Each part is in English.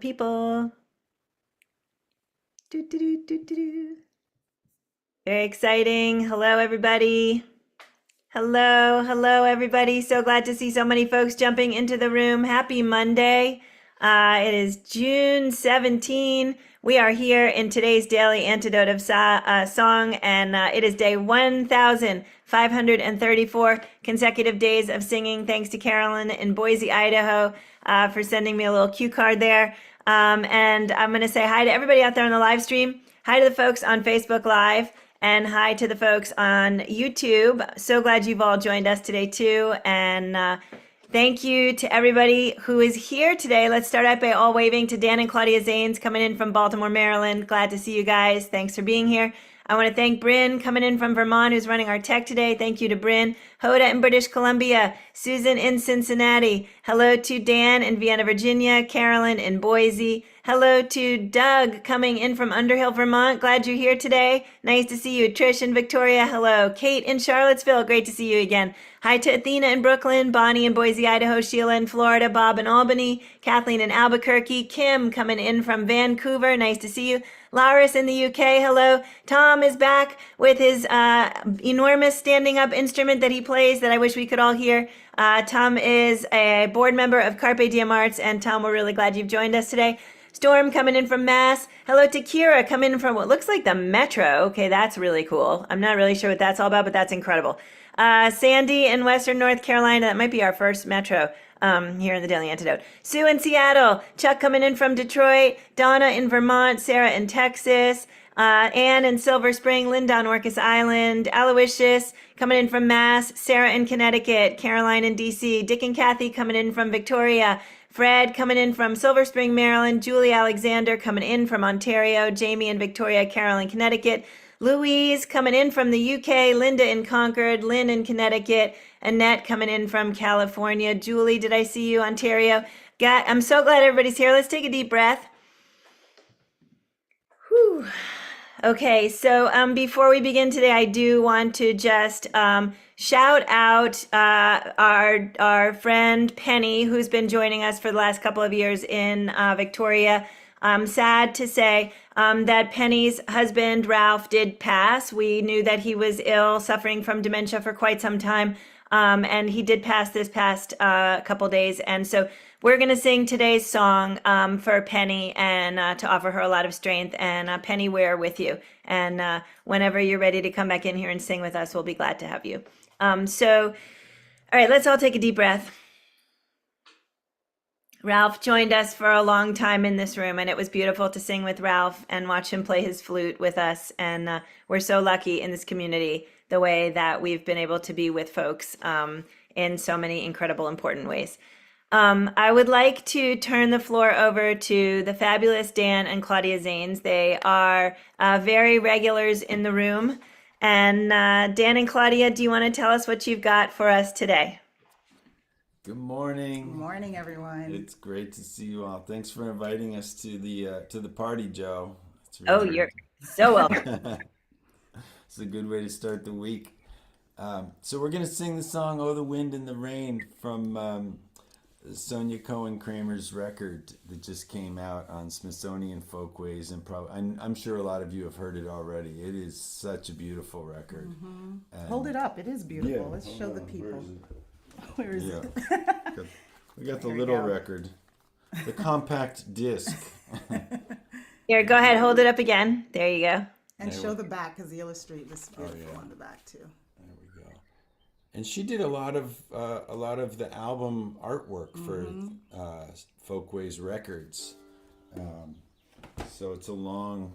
People. Do, do, do, do, do, do. Very exciting. Hello, everybody. Hello, everybody. So glad to see so many folks jumping into the room. Happy Monday. It is June 17. We are here in today's daily antidote of song, and it is day 1,534 consecutive days of singing. Thanks to Carolyn in Boise, Idaho, for sending me a little cue card there. And I'm going to say hi to everybody out there on the live stream. Hi to the folks on Facebook Live. And hi to the folks on YouTube. So glad you've all joined us today too. And thank you to everybody who is here today. Let's start out by all waving to Dan and Claudia Zanes coming in from Baltimore, Maryland. Glad to see you guys. Thanks for being here. I want to thank Bryn coming in from Vermont, who's running our tech today. Thank you to Bryn. Hoda in British Columbia. Susan in Cincinnati. Hello to Dan in Vienna, Virginia. Carolyn in Boise. Hello to Doug coming in from Underhill, Vermont. Glad you're here today. Nice to see you. Trish and Victoria, hello. Kate in Charlottesville, great to see you again. Hi to Athena in Brooklyn, Bonnie in Boise, Idaho, Sheila in Florida, Bob in Albany, Kathleen in Albuquerque, Kim coming in from Vancouver, nice to see you. Laris in the UK, hello. Tom is back with his enormous standing up instrument that he plays that I wish we could all hear. Tom is a board member of Carpe Diem Arts, and Tom, we're really glad you've joined us today. Storm coming in from Mass. Hello to Kira coming in from what looks like the Metro. Okay, that's really cool. I'm not really sure what that's all about, but that's incredible. Sandy in Western North Carolina. That might be our first Metro here in the Daily Antidote. Sue in Seattle. Chuck coming in from Detroit. Donna in Vermont. Sarah in Texas. Anne in Silver Spring. Linda on Orcas Island. Aloysius coming in from Mass. Sarah in Connecticut. Caroline in DC. Dick and Kathy coming in from Victoria. Fred coming in from Silver Spring, Maryland. Julie Alexander coming in from Ontario. Jamie and Victoria, Carolyn, Connecticut. Louise coming in from the UK. Linda in Concord. Lynn in Connecticut. Annette coming in from California. Julie, did I see you? Ontario. I'm so glad everybody's here. Let's take a deep breath. Whew. Okay, so before we begin today, I do want to just shout out our friend Penny, who's been joining us for the last couple of years in Victoria. I'm sad to say that Penny's husband, Ralph, did pass. We knew that he was ill, suffering from dementia for quite some time, and he did pass this past couple days. And so we're going to sing today's song for Penny and to offer her a lot of strength. And Penny, we're with you. And whenever you're ready to come back in here and sing with us, we'll be glad to have you. All right, let's all take a deep breath. Ralph joined us for a long time in this room, and it was beautiful to sing with Ralph and watch him play his flute with us. And we're so lucky in this community, the way that we've been able to be with folks in so many incredible, important ways. I would like to turn the floor over to the fabulous Dan and Claudia Zanes. They are very regulars in the room. And Dan and Claudia, do you want to tell us what you've got for us today? Good morning. Good morning, everyone. It's great to see you all. Thanks for inviting us to the party, Joe. It's Oh, you're so welcome. It's a good way to start the week. So we're gonna sing the song "Oh, the Wind and the Rain" from Sonia Cohen Kramer's record that just came out on Smithsonian Folkways, and I'm sure a lot of you have heard it already. It is such a beautiful record. Hold it up. It is beautiful. Yeah, Let's show the people. Where is it? We got the There we little go. record, the compact disc. Here, go ahead, hold it up again. There you go. And There show we- the back because the illustrate is beautiful yeah. on the back too. There we go. And she did a lot of the album artwork for Folkways Records. So it's a long.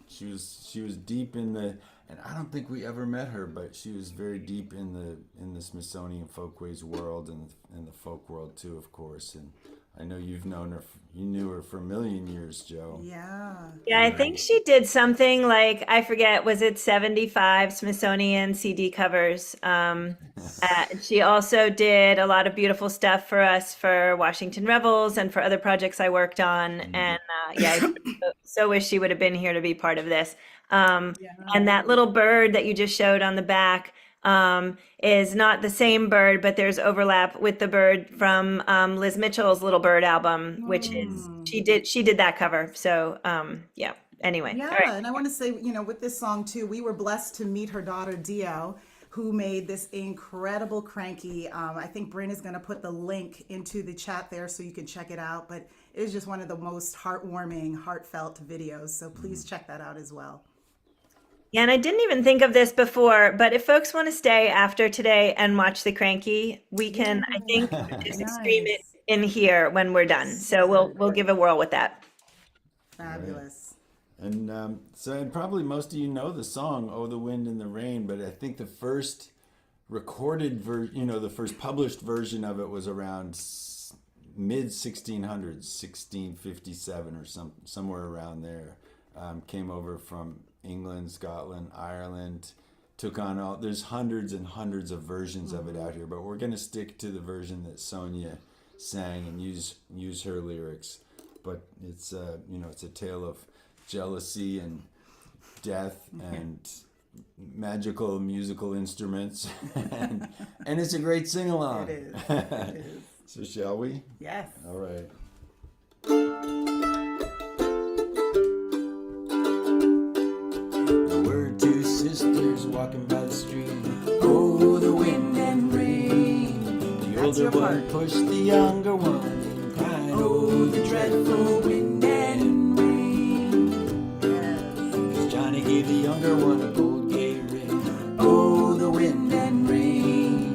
She was deep in the, and I don't think we ever met her, but she was very deep in the Smithsonian Folkways world and the folk world too, of course. And I know you've known her. You knew her for a million years, Joe. Yeah. Yeah, I think she did something like, I forget, was it 75 Smithsonian CD covers? She also did a lot of beautiful stuff for us for Washington Rebels and for other projects I worked on. And yeah, I so wish she would have been here to be part of this. And that little bird that you just showed on the back, is not the same bird, but there's overlap with the bird from Liz Mitchell's Little Bird album, which is she did that cover. So yeah. Anyway, Yeah, all right. and I want to say, with this song too, we were blessed to meet her daughter Dio, who made this incredible cranky. I think Bryn is going to put the link into the chat there so you can check it out. But it is just one of the most heartwarming, heartfelt videos. So please check that out as well. Yeah, and I didn't even think of this before, but if folks want to stay after today and watch the cranky, we can, I think, just stream it in here when we're done. So we'll give a whirl with that. Fabulous. And and probably most of you know the song "Oh, the Wind and the Rain," but I think the first recorded the first published version of it was around mid 1600s, 1657 or somewhere around there. Came over from England, Scotland, Ireland, took on there's hundreds and hundreds of versions of it out here, but we're going to stick to the version that Sonia sang and use her lyrics. But it's it's a tale of jealousy and death and magical musical instruments and it's a great sing-along. It is. So shall we? Yes. All right. There were two sisters walking by the stream. Oh, the wind and rain. The older one pushed the younger one and cried, oh, the dreadful wind and rain. Yes. Johnny gave the younger one a gold gay ring. Oh, the wind and rain.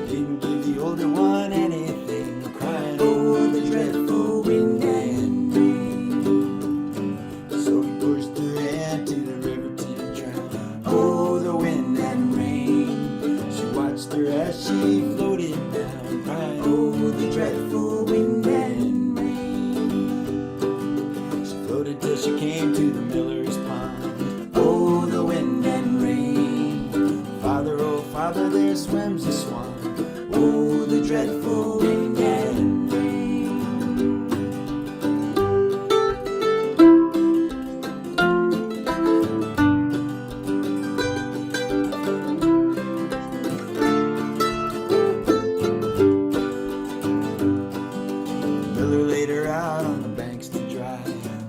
Didn't give the older one anything, crying, oh, the dreadful wind and rain. So he pushed her into the river to drown. Oh, the wind and rain. She watched her as she floated down, crying, oh, the dreadful wind and rain. She floated till she came to the miller's pond. Oh, the wind and rain. Father, oh, Father, there swims a swan. Oh, the dreadful wind and rain. Miller laid her out on the banks to dry.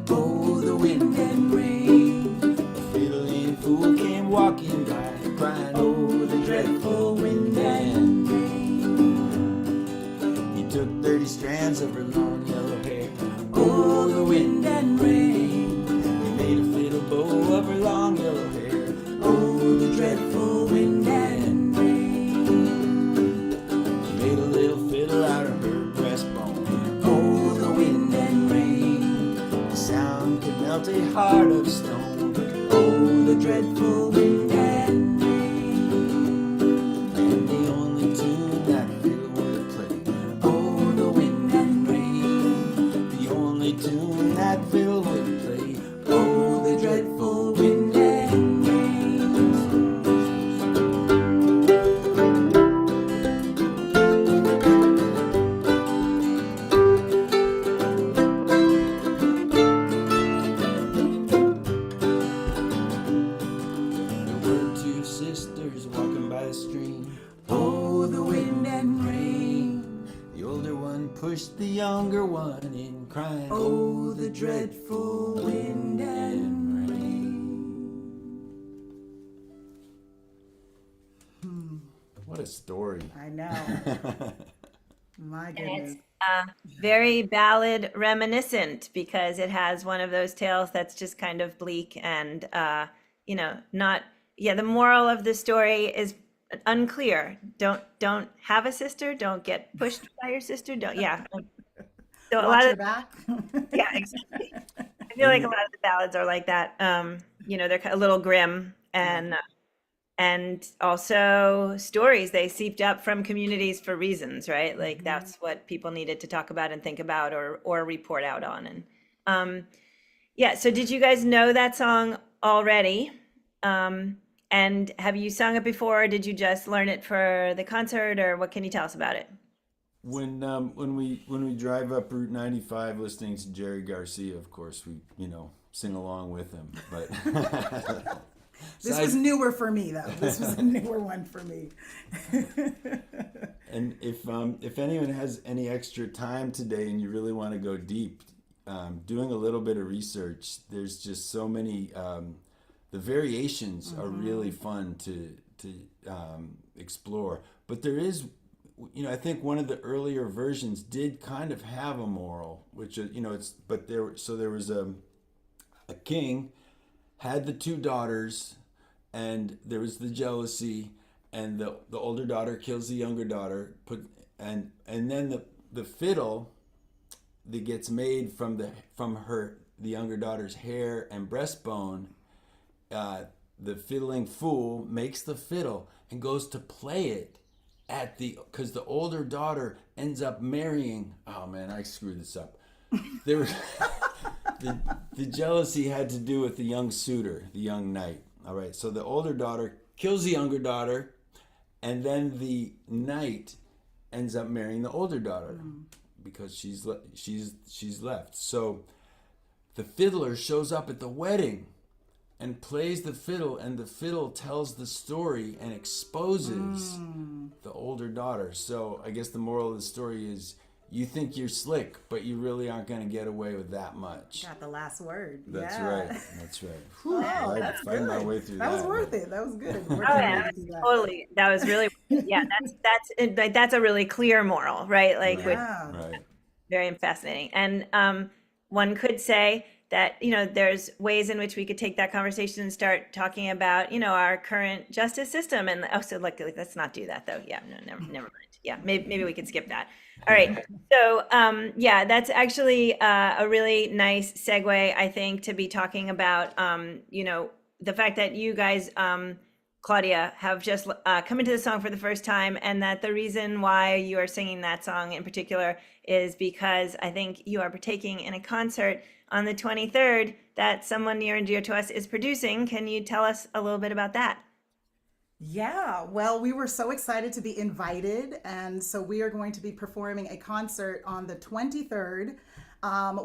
Oh, the wind and rain. A fiddling fool came walking by, crying, oh, the dreadful wind and rain. He took 30 strands of her long yellow hair. Oh, the wind and rain. He made a fiddle bow of her long yellow hair. Oh, the dreadful wind and rain. He made a little fiddle out of her breastbone. Oh, the wind and rain. The sound could melt a heart of stone. Oh, the dreadful wind and rain. And the only tune that fiddle would play. Oh, the wind and rain. The only tune that fiddle would play. Oh, the dreadful wind and rain. There were two sisters walking by the stream. Oh, the wind and rain. The older one pushed the younger one in, crying, oh, the dreadful wind and rain. What a story. I know. My goodness. Very ballad reminiscent because it has one of those tales that's just kind of bleak and not the moral of the story is unclear. Don't have a sister, don't get pushed by your sister, so a Watch lot your of back. exactly. I feel like a lot of the ballads are like that. They're a little grim and also stories they seeped up from communities for reasons, right? Like that's what people needed to talk about and think about or report out on. And so did you guys know that song already? And have you sung it before? Or did you just learn it for the concert, or what can you tell us about it? When we drive up Route 95 listening to Jerry Garcia, of course we sing along with him. But This So was newer for me, though. This was a newer one for me. And if anyone has any extra time today and you really want to go deep, doing a little bit of research, there's just so many. The variations are really fun to explore. But there is, I think one of the earlier versions did kind of have a moral, which it's but there was a king had the two daughters, and there was the jealousy, and the older daughter kills the younger daughter, and then the fiddle that gets made from the younger daughter's hair and breastbone, the fiddling fool makes the fiddle and goes to play it because the older daughter ends up marrying. Oh man, I screwed this up. There was the jealousy had to do with the young suitor, the young knight. All right, so the older daughter kills the younger daughter, and then the knight ends up marrying the older daughter because she's left. So the fiddler shows up at the wedding and plays the fiddle, and the fiddle tells the story and exposes the older daughter. So I guess the moral of the story is, you think you're slick, but you really aren't going to get away with that much. Got the last word. That's yeah. right. That's right. Oh, I that's find my good. way through That that. was worth it. That was good. Oh yeah, totally. That was really, yeah. That's a really clear moral, right? Like, which Yeah. Right. very fascinating. And one could say that there's ways in which we could take that conversation and start talking about our current justice system. And so like let's not do that though. Yeah, no, never mind. Yeah, maybe we could skip that. All right. So yeah, that's actually a really nice segue, I think, to be talking about the fact that you guys, Claudia, have just come into the song for the first time, and that the reason why you are singing that song in particular is because I think you are partaking in a concert on the 23rd that someone near and dear to us is producing. Can you tell us a little bit about that? Yeah, well, we were so excited to be invited. And so we are going to be performing a concert on the 23rd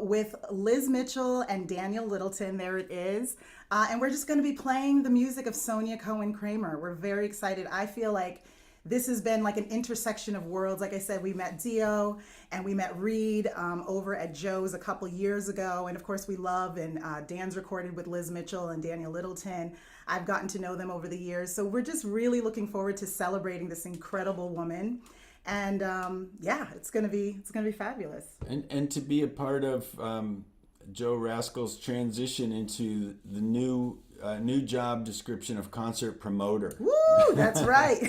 with Liz Mitchell and Daniel Littleton. There it is. And we're just going to be playing the music of Sonia Cohen Kramer. We're very excited. I feel like this has been like an intersection of worlds. Like I said, we met Dio and we met Reed over at Joe's a couple years ago. And of course we love, and Dan's recorded with Liz Mitchell and Daniel Littleton. I've gotten to know them over the years. So we're just really looking forward to celebrating this incredible woman. And yeah, it's gonna be fabulous. And to be a part of Joe Rascal's transition into the new job description of concert promoter. Woo, that's right.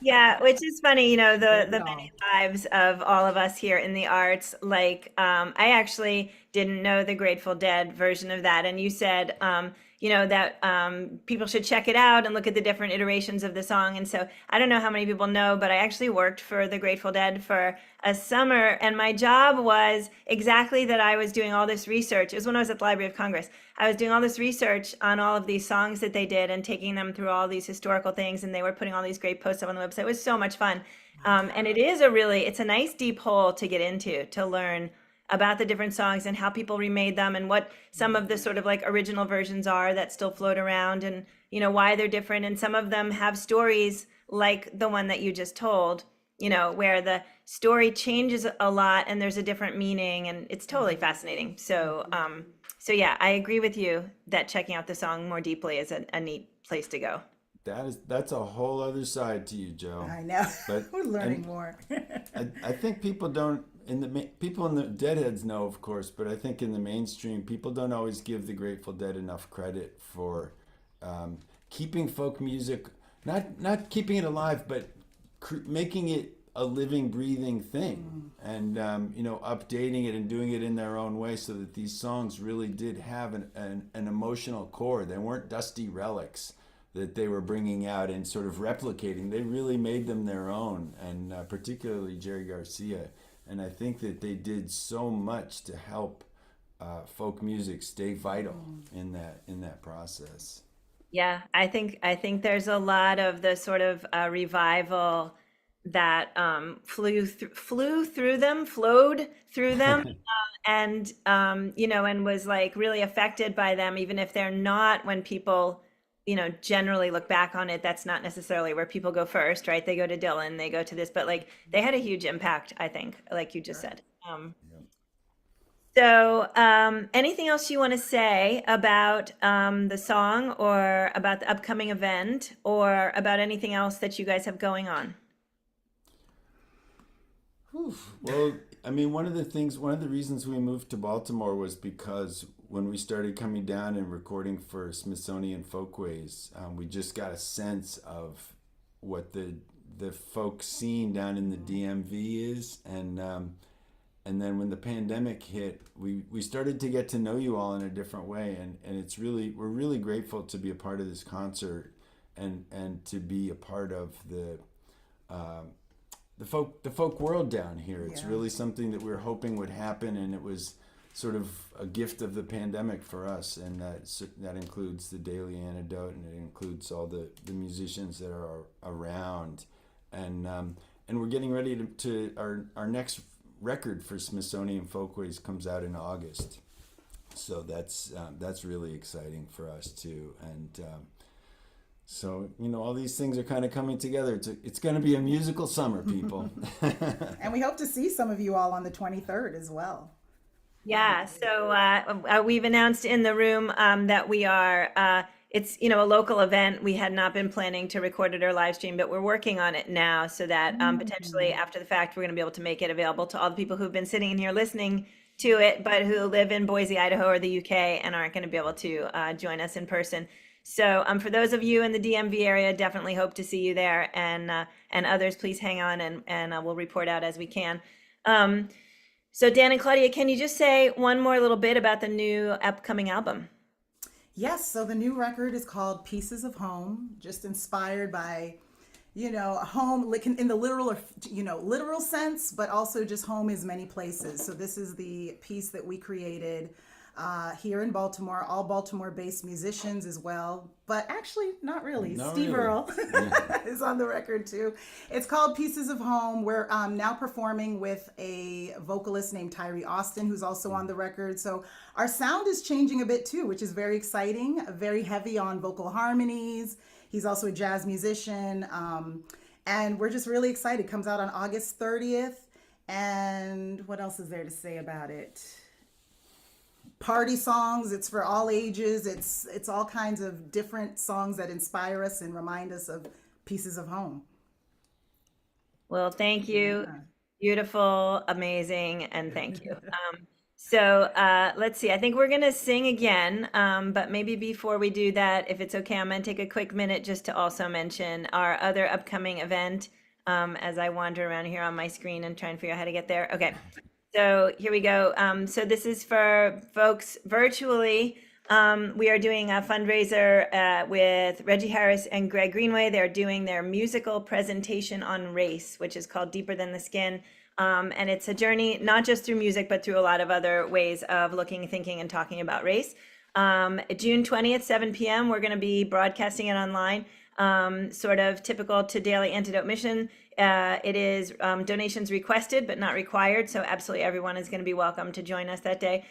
Yeah, which is funny, the many lives of all of us here in the arts. Like, I actually didn't know the Grateful Dead version of that. And you said, that people should check it out and look at the different iterations of the song. And so I don't know how many people know, but I actually worked for the Grateful Dead for a summer. And my job was exactly that. I was doing all this research. It was when I was at the Library of Congress. I was doing all this research on all of these songs that they did and taking them through all these historical things. And they were putting all these great posts up on the website. It was so much fun. And it's a nice deep hole to get into, to learn about the different songs and how people remade them and what some of the sort of like original versions are that still float around, and why they're different. And some of them have stories like the one that you just told, where the story changes a lot and there's a different meaning, and it's totally fascinating. So yeah, I agree with you that checking out the song more deeply is a neat place to go. That's a whole other side to you, Joe. I know. But we're learning more. I think people don't. People in the Deadheads know, of course, but I think in the mainstream, people don't always give the Grateful Dead enough credit for keeping folk music, not keeping it alive, but making it a living, breathing thing, and updating it and doing it in their own way, so that these songs really did have an emotional core. They weren't dusty relics that they were bringing out and sort of replicating. They really made them their own, and particularly Jerry Garcia. And I think that they did so much to help folk music stay vital in that process. Yeah, I think there's a lot of the sort of revival that flowed through them, and and was like really affected by them, even if they're not, when people generally look back on it, that's not necessarily where people go first, right? They go to Dylan, they go to this, but like they had a huge impact, I think, like you just said. So anything else you want to say about the song, or about the upcoming event, or about anything else that you guys have going on? Well, I mean, one of the reasons we moved to Baltimore was because when we started coming down and recording for Smithsonian Folkways, we just got a sense of what the folk scene down in the DMV is, and then when the pandemic hit, we started to get to know you all in a different way, and we're really grateful to be a part of this concert, and to be a part of the folk world down here. It's really something that we were hoping would happen, and it was sort of a gift of the pandemic for us, and that includes the Daily Antidote, and it includes all the musicians that are around, and we're getting ready to our next record for Smithsonian Folkways comes out in August, so that's really exciting for us too, and so all these things are kind of coming together. It's going to be a musical summer, people. And we hope to see some of you all on the 23rd as well. Yeah, so we've announced in the room that we are, it's, a local event. We had not been planning to record it or live stream, but we're working on it now, so that potentially after the fact, we're going to be able to make it available to all the people who've been sitting in here listening to it, but who live in Boise, Idaho, or the UK, and aren't going to be able to join us in person. So for those of you in the DMV area, definitely hope to see you there, and others, please hang on, and we'll report out as we can. So Dan and Claudia, can you just say one more little bit about the new upcoming album? Yes, so the new record is called Pieces of Home, just inspired by, home, like in the literal sense, but also just home is many places. So this is the piece that we created here in Baltimore, all Baltimore-based musicians as well, but actually not really. Steve Earle is on the record too. It's called Pieces of Home. We're now performing with a vocalist named Tyree Austin, who's also on the record. So our sound is changing a bit too, which is very exciting, very heavy on vocal harmonies. He's also a jazz musician, and we're just really excited. It comes out on August 30th. And what else is there to say about it? Party songs, it's for all ages, it's all kinds of different songs that inspire us and remind us of pieces of home. Well, thank you. Yeah. Beautiful, amazing, and thank you. So let's see, I think we're gonna sing again, but maybe before we do that, if it's okay, I'm gonna take a quick minute just to also mention our other upcoming event, as I wander around here on my screen and try and figure out how to get there. Okay. So here we go. So this is for folks virtually. We are doing a fundraiser with Reggie Harris and Greg Greenway. They're doing their musical presentation on race, which is called Deeper Than the Skin. And it's a journey, not just through music, but through a lot of other ways of looking, thinking, and talking about race. June 20th, 7 p.m., we're going to be broadcasting it online, sort of typical to Daily Antidote mission. It is donations requested but not required, so absolutely everyone is going to be welcome to join us that day.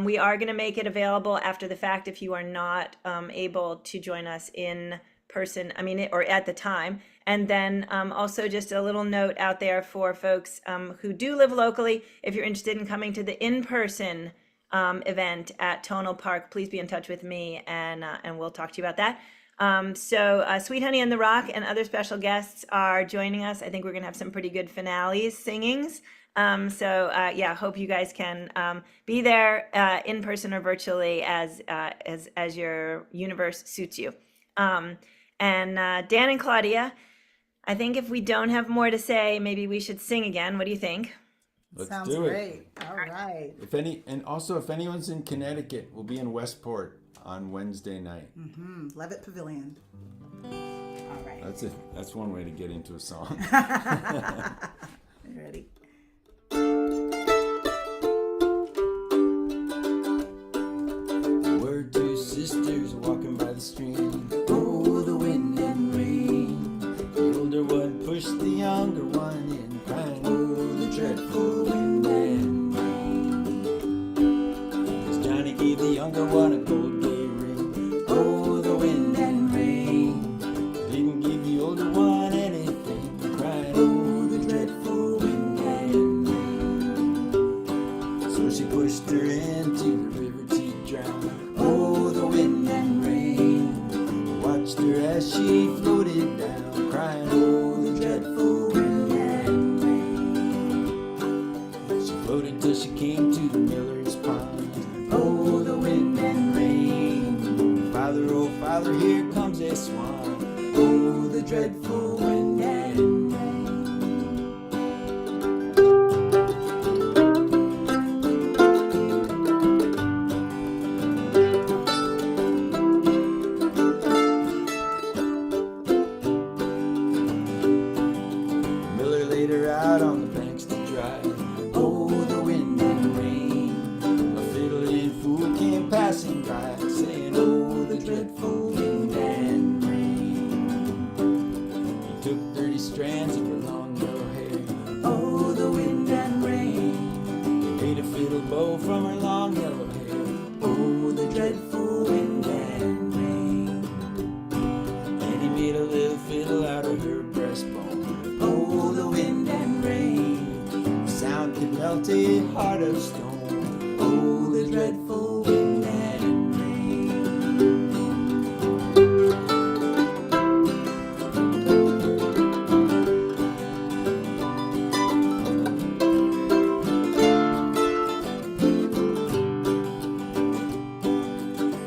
We are going to make it available after the fact if you are not able to join us in person, or at the time. And then also just a little note out there for folks who do live locally, if you're interested in coming to the in-person event at Tonal Park, please be in touch with me, and we'll talk to you about that. So Sweet Honey and the Rock and other special guests are joining us. I think we're going to have some pretty good finales, singings. Yeah, hope you guys can be there in person or virtually as your universe suits you. Dan and Claudia, I think if we don't have more to say, maybe we should sing again. What do you think? Sounds great. All right. If anyone's in Connecticut, we'll be in Westport on Wednesday night. Levitt Pavilion. All right. That's one way to get into a song. You ready? We're two sisters walking by the stream. Oh, the wind and rain. The older one pushed the younger one in, crying, oh, the dreadful wind and rain. younger one a gold gay ring. Oh, the wind and rain didn't give the older one anything. Crying, oh, the dreadful wind and rain. So she pushed her into the river to drown. Oh, the wind and rain watched her as she floated down, crying, oh, the dreadful wind and rain. She floated till she came to the miller's pond. Oh, the wind and rain. Father, oh, Father, here comes a swan. Oh, the dreadful wind and rain. Miller laid her out on the banks to dry. Oh, the wind and rain. A fiddling fool came passing by, saying, oh, the dreadful wind and rain. He took 30 strands of her long yellow hair. Oh, the wind and rain. He made a fiddle bow from her long yellow hair. Oh, the dreadful wind and rain. And he made a little fiddle out of her breastbone. Oh, the wind and rain. The sound could melt a heart of stone. Oh, the dreadful wind and rain.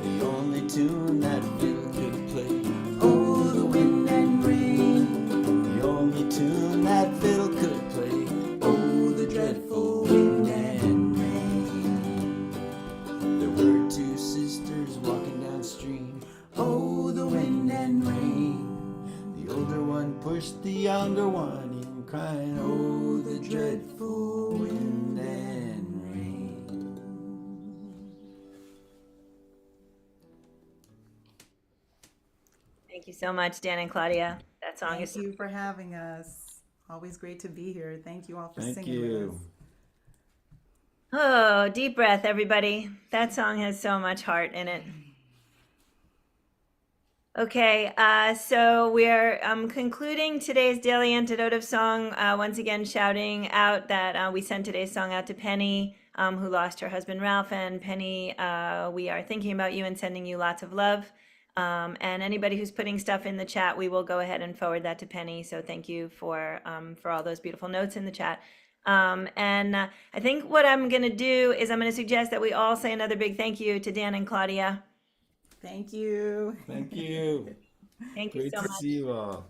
The only tune that fiddle could play. Oh, the wind and rain. The only tune that fiddle could play. Oh, the dreadful wind and rain. There were two sisters walking downstream. Oh, the wind and rain. The older one pushed the younger one in, crying, oh, the dreadful wind and rain. Thank you so much, Dan and Claudia. That song Thank is you for having us. Always great to be here. Thank you all for Thank singing with you. us. Oh, deep breath, everybody. That song has so much heart in it. Okay, so we're concluding today's Daily Antidote of Song. Once again, shouting out that we sent today's song out to Penny, who lost her husband Ralph. And Penny, we are thinking about you and sending you lots of love. And anybody who's putting stuff in the chat, we will go ahead and forward that to Penny. So thank you for all those beautiful notes in the chat. I think what I'm going to do is I'm going to suggest that we all say another big thank you to Dan and Claudia. Thank you. Thank you. Thank you Great so to much. see you all.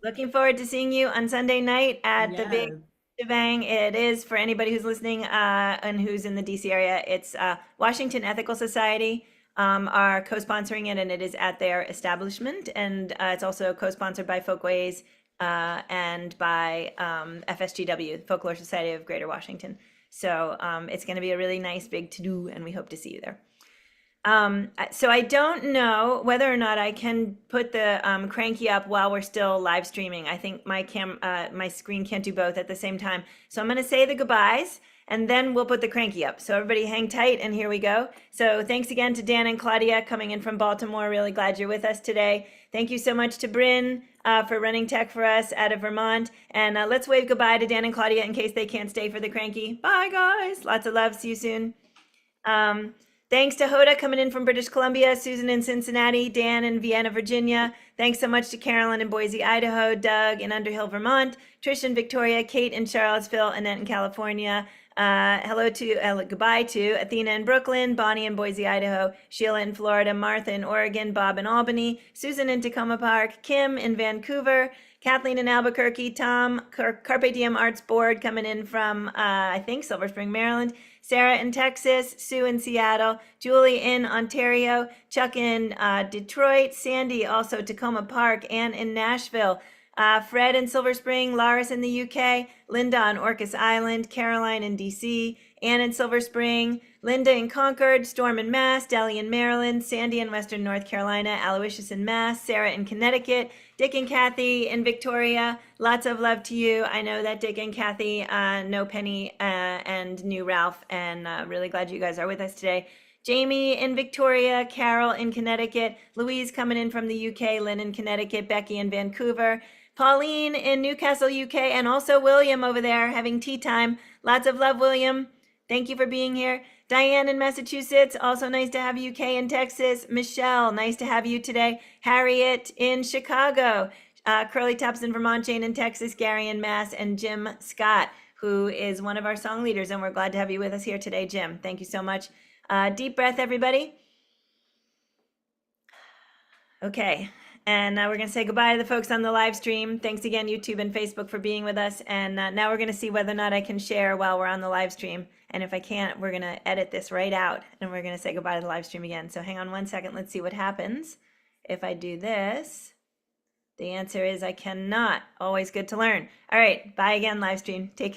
Looking forward to seeing you on Sunday night at the big Yes. shebang. It is, for anybody who's listening and who's in the DC area, it's Washington Ethical Society are co-sponsoring it, and it is at their establishment. And it's also co-sponsored by Folkways and by FSGW, Folklore Society of Greater Washington. So it's going to be a really nice big to-do, and we hope to see you there. So I don't know whether or not I can put the cranky up while we're still live streaming. I think my my screen can't do both at the same time. So I'm going to say the goodbyes, and then we'll put the cranky up. So everybody hang tight, and here we go. So thanks again to Dan and Claudia coming in from Baltimore. Really glad you're with us today. Thank you so much to Bryn for running tech for us out of Vermont. And let's wave goodbye to Dan and Claudia in case they can't stay for the cranky. Bye, guys. Lots of love. See you soon. Thanks to Hoda coming in from British Columbia, Susan in Cincinnati, Dan in Vienna, Virginia. Thanks so much to Carolyn in Boise, Idaho, Doug in Underhill, Vermont, Trish in Victoria, Kate in Charlottesville, Annette in California. Goodbye to Athena in Brooklyn, Bonnie in Boise, Idaho, Sheila in Florida, Martha in Oregon, Bob in Albany, Susan in Tacoma Park, Kim in Vancouver, Kathleen in Albuquerque, Tom, Carpe Diem Arts Board coming in from, I think, Silver Spring, Maryland, Sarah in Texas, Sue in Seattle, Julie in Ontario, Chuck in Detroit, Sandy also Tacoma Park, Ann in Nashville, Fred in Silver Spring, Laris in the UK, Linda on Orcas Island, Caroline in DC, Ann in Silver Spring, Linda in Concord, Storm in Mass, Deli in Maryland, Sandy in Western North Carolina, Aloysius in Mass, Sarah in Connecticut, Dick and Kathy in Victoria. Lots of love to you. I know that Dick and Kathy know Penny and knew Ralph, and really glad you guys are with us today. Jamie in Victoria, Carol in Connecticut, Louise coming in from the UK, Lynn in Connecticut, Becky in Vancouver, Pauline in Newcastle, UK, and also William over there having tea time. Lots of love, William. Thank you for being here. Diane in Massachusetts, also nice to have you. Kay in Texas. Michelle, nice to have you today. Harriet in Chicago. Curly Tops in Vermont, Jane in Texas, Gary in Mass, and Jim Scott, who is one of our song leaders, and we're glad to have you with us here today, Jim. Thank you so much. Deep breath, everybody. Okay, and now we're going to say goodbye to the folks on the live stream. Thanks again, YouTube and Facebook, for being with us. And now we're going to see whether or not I can share while we're on the live stream. And if I can't, we're going to edit this right out, and we're going to say goodbye to the live stream again. So hang on one second. Let's see what happens if I do this. The answer is I cannot. Always good to learn. All right, bye again, live stream. Take care.